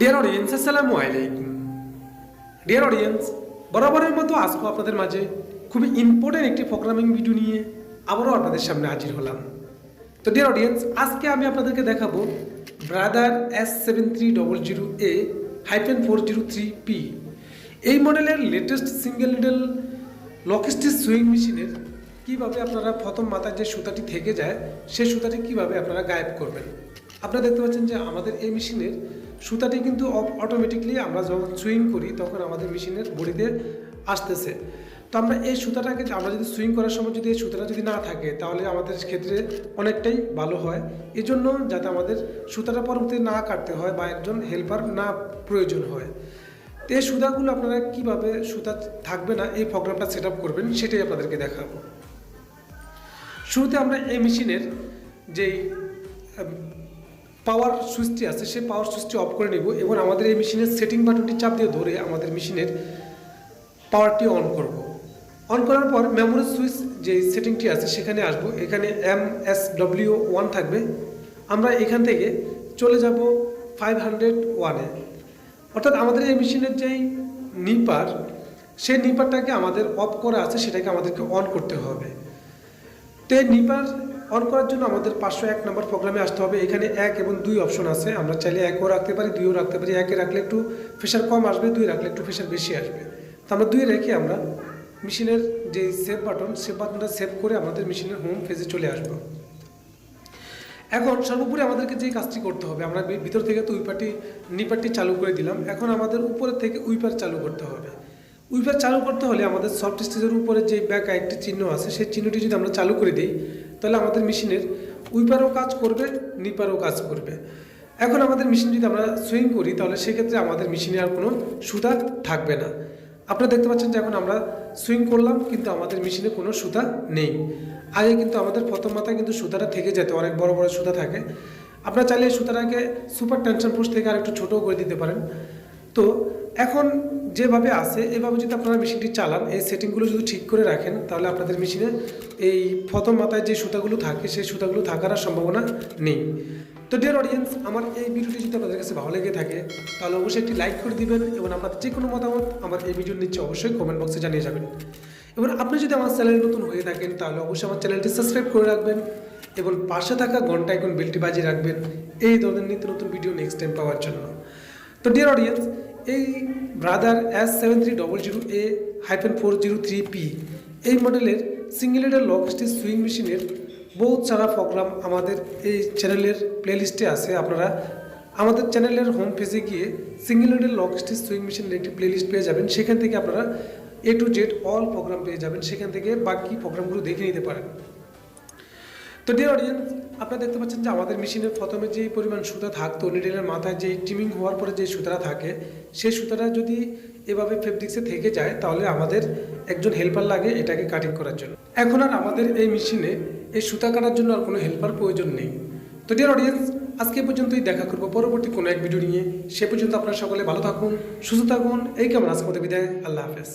Dear audience, আসসালামু আলাইকুম। Dear audience, বরাবরের মতো আজকে আপনাদের মাঝে খুবই ইম্পর্টেন্ট একটি প্রোগ্রামিং ভিডিও নিয়ে আবারও আপনাদের সামনে হাজির হলাম। তো ডিয়ার অডিয়েন্স, আজকে আমি আপনাদেরকে দেখাবো ব্রাদার A7300A-403P এই মডেলের latest single needle lock stitch swing মেশিনের কীভাবে আপনারা প্রথম মাথায় যে সুতাটি থেকে যায় সেই সুতাটি কীভাবে আপনারা গায়েব করবেন। আপনারা দেখতে পাচ্ছেন যে আমাদের এই মেশিনের সুতাটি কিন্তু অটোমেটিকলি আমরা যখন সুইং করি তখন আমাদের মেশিনের বডিতে আসতেছে। তো আমরা এই সুতাটাকে আমরা যদি সুইং করার সময় যদি এই সুতাটা যদি না থাকে তাহলে আমাদের ক্ষেত্রে অনেকটাই ভালো হয়। এই জন্য যাতে আমাদের সুতাটা পরবর্তীতে না কাটতে হয় বা একজন হেল্পার না প্রয়োজন হয়। তো এই সুতাগুলো আপনারা কীভাবে সুতা থাকবে না এই প্রোগ্রামটা সেট আপ করবেন সেটাই আপনাদেরকে দেখাবো। শুরুতে আমরা এই মেশিনের যেই পাওয়ার সুইচটি আছে সেই পাওয়ার সুইচটি অফ করে নেব এবং আমাদের এই মেশিনের সেটিং বাটনটি চাপ দিয়ে ধরে আমাদের মেশিনের পাওয়ারটি অন করব। অন করার পর মেমোরি সুইচ যে সেটিংটি আছে সেখানে আসব। এখানে MSW1 থাকবে। আমরা এখান থেকে চলে যাব 501-এ, অর্থাৎ আমাদের এই মেশিনের যেই নিপার সেই নিপারটাকে আমাদের অফ করা আছে সেটাকে আমাদেরকে অন করতে হবে। তো এই নিপার অন করার জন্য আমাদের 501 নম্বর প্রোগ্রামে আসতে হবে। এখানে 1 এবং 2 অপশন আছে। আমরা চাইলে 1ও রাখতে পারি, 2ও রাখতে পারি। 1-এ রাখলে একটু প্রেশার কম আসবে, 2 রাখলে একটু প্রেশার বেশি আসবে। তো আমরা 2 রেখে আমরা মেশিনের যে সেভ বাটনটা সেভ করে আমাদের মেশিনের হোম ফেজে চলে আসব। এখন সর্বোপরি আমাদেরকে যে কাজটি করতে হবে, আমরা ভিতর থেকে তো নিপারটি চালু করে দিলাম। এখন আমাদের উপরের থেকে উইপার চালু করতে হবে। উইপার চালু করতে হলে আমাদের সফট স্টিচের উপরে যে ব্যাক একটি চিহ্ন আছে সেই চিহ্নটি যদি আমরা চালু করে দিই তাহলে আমাদের মেশিনের উইপারও কাজ করবে, নিপারও কাজ করবে। এখন আমাদের মেশিন যদি আমরা সুইং করি তাহলে সেক্ষেত্রে আমাদের মেশিনে আর কোনো সুতা থাকবে না। আপনারা দেখতে পাচ্ছেন যে এখন আমরা সুইং করলাম কিন্তু আমাদের মেশিনে কোনো সুতা নেই। আগে কিন্তু আমাদের প্রথম মাথায় কিন্তু সুতাটা থেকে যেত, অনেক বড় বড় সুতা থাকে। আপনারা চাইলে সুতাটাকে সুপার টেনশন পুশ থেকে আর একটু ছোটো করে দিতে পারেন। তো এখন যেভাবে আছে এভাবে যদি আপনারা মেশিনটি চালান, এই সেটিংগুলো যদি ঠিক করে রাখেন তাহলে আপনাদের মেশিনে এই প্রথম মাথায় যে সুতাগুলো থাকে সেই সুতাগুলো থাকার আর সম্ভাবনা নেই। তো ডিয়ার অডিয়েন্স, আমার এই ভিডিওটি যদি আপনাদের কাছে ভালো লেগে থাকে তাহলে অবশ্যই একটি লাইক করে দিবেন এবং আপনাদের যে কোনো মতামত আমার এই ভিডিওর নিচে অবশ্যই কমেন্ট বক্সে জানিয়ে যাবেন। এবং আপনি যদি আমার চ্যানেলে নতুন হয়ে থাকেন তাহলে অবশ্যই আমার চ্যানেলটি সাবস্ক্রাইব করে রাখবেন এবং পাশে থাকা ঘন্টা আইকন বেলটি বাজিয়ে রাখবেন এই ধরনের নিত্য নতুন ভিডিও নেক্সট টাইম পাওয়ার জন্য। তো ডিয়ার অডিয়েন্স, এই ব্রাদার S7300A-403P এই মডেলের single needle lock stitch swing মেশিনের বহুত সারা প্রোগ্রাম আমাদের এই চ্যানেলের প্লেলিস্টে আছে। আপনারা আমাদের চ্যানেলের হোম পেজে গিয়ে single needle lock stitch swing মেশিনের একটি প্লেলিস্ট পেয়ে যাবেন। সেখান থেকে আপনারা A to Z all program পেয়ে যাবেন। সেখান থেকে বাকি প্রোগ্রামগুলো দেখে নিতে পারেন। তো ডিয়ার অডিয়েন্স, আপনারা দেখতে পাচ্ছেন যে আমাদের মেশিনের প্রথমে যে পরিমাণ সুতা থাকতো নিডলের মাথায় যে ট্রিমিং হওয়ার পরে যে সুতাটা থাকে সেই সুতাটা যদি এভাবে ফেব্রিক্সে থেকে যায় তাহলে আমাদের একজন হেল্পার লাগে এটাকে কাটিং করার জন্য। এখন আর আমাদের এই মেশিনে এই সুতা কাটার জন্য আর কোনো হেল্পার প্রয়োজন নেই। তো ডিয়ার অডিয়েন্স, আজকে পর্যন্তই দেখা করবো পরবর্তী কোনো এক ভিডিও নিয়ে। সে পর্যন্ত আপনারা সকলে ভালো থাকুন, সুস্থ থাকুন, এই কেমন আজকে বিদায়। আল্লাহ হাফেজ।